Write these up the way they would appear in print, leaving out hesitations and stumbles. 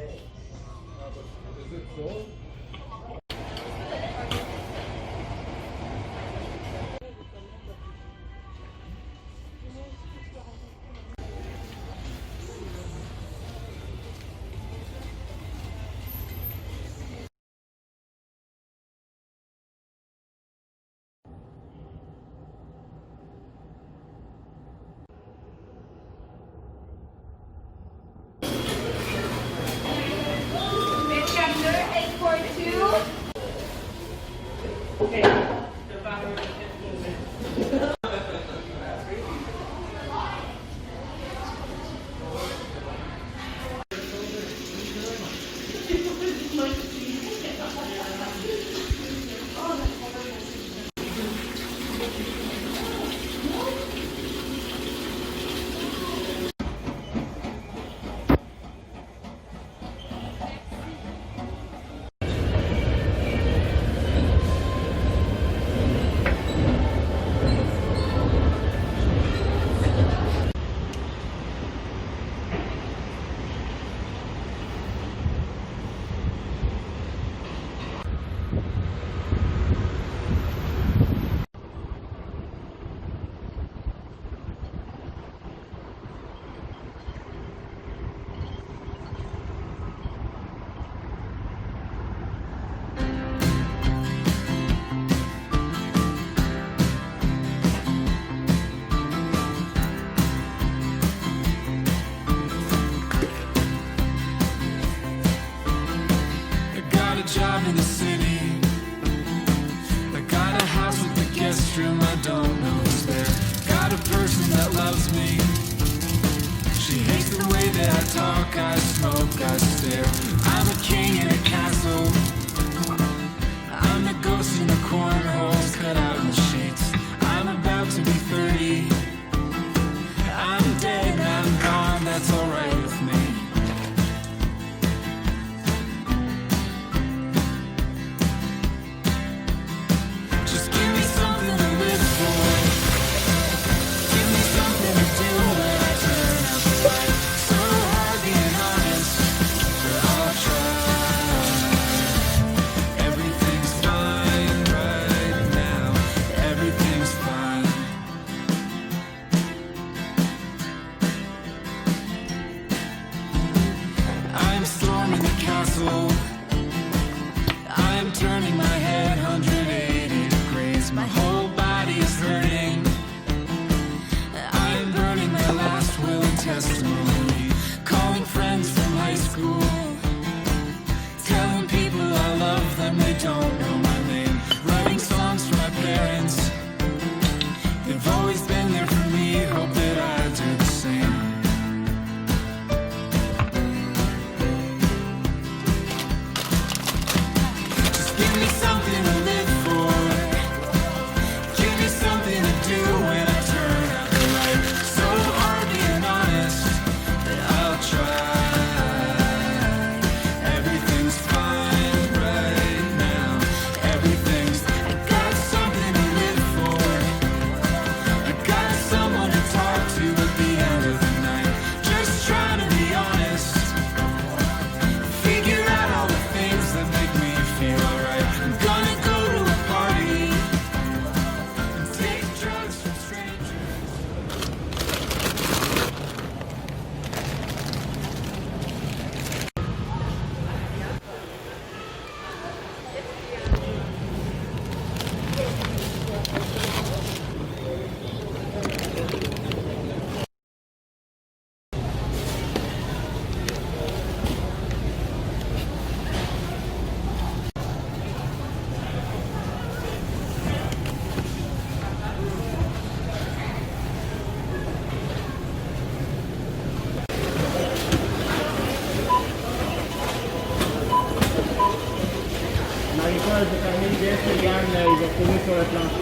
Is it so? Chapter 842. Job in the city. I got a house with a guest room, I don't know who's there. Got a person that loves me. She hates the way that I talk, I smoke, I stare. I'm a king in a castle. I'm the ghost in the cornholes cut out in the sheets. I'm about to be 30. I'm dead and I'm gone, that's alright with me. I am turning my head 180 degrees. My whole body is hurting. I am burning my last will and testimony. Calling friends from high school. Telling people I love them, they don't know my name. Writing songs for my parents. They've always been there for me, hope that I do the same. Give me something to live for. Give me something to do when I turn out the light. So hard being honest, but I'll try. Everything's fine right now. Everything's. I got something to live for. I got someone to talk to at the end of the night. Just trying to be honest. Figure out all the things that make me feel alright. I'm gonna go to a party and take drugs from strangers. Ma ricordo che nel gesto di Anna il comunque la planche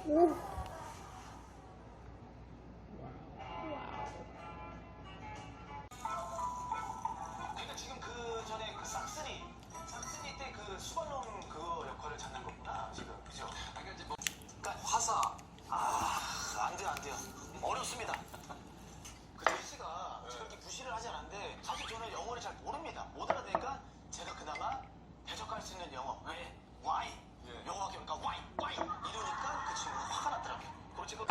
그러니까 지금 그 전에 그 싹쓸이 때 그 수발놈 그거 역할을 찾는 거구나 지금 그죠? 그러니까 이제 뭐 그러니까 화사 안 돼요 어렵습니다. 그 제시가 제가 이렇게 무시를 하지 않았는데 사실 저는 영어를 잘 모릅니다. 못 알아듣니까 제가 그나마 대적할 수 있는 영어 왜? Why? 영어가 그러니까 why? 이러니까 그 친구가 화가 났더라고요. 그리고 지금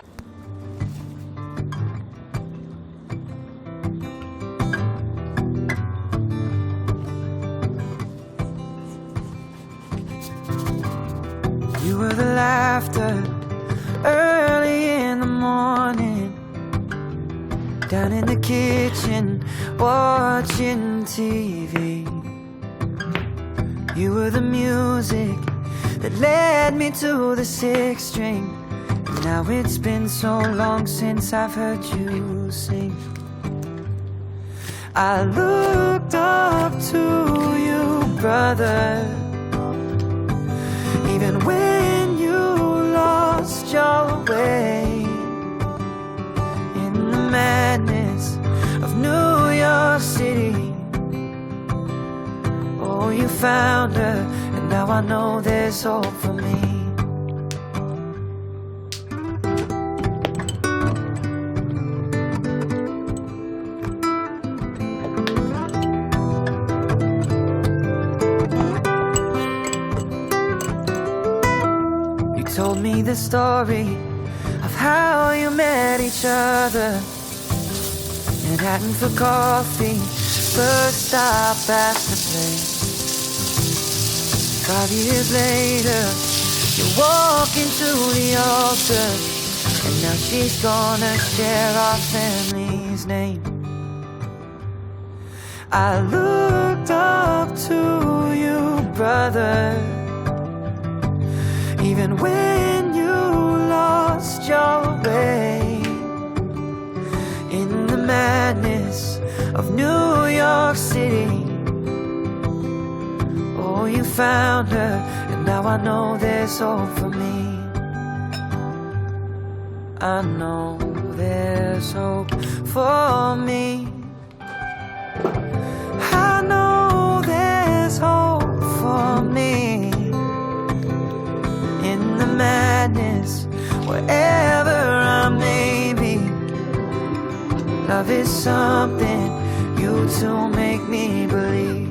You were the laughter early in the morning, down in the kitchen watching TV. You were the music that led me to the sixth string. And now it's been so long since I've heard you sing. I looked up to you, brother, even when you lost your way. In the madness of New York City, oh, you found her, and now I know there's hope for me. Told me the story of how you met each other, Manhattan for coffee, first stop Astor Place. 5 years later, you walk into the altar, and now she's gonna share our family's name. I looked up to you, brother, even when you lost your way. In the madness of New York City, oh, you found her, and now I know there's hope for me. I know there's hope for me. I know there's hope for me. In the madness, wherever I may be, love is something you two make me believe.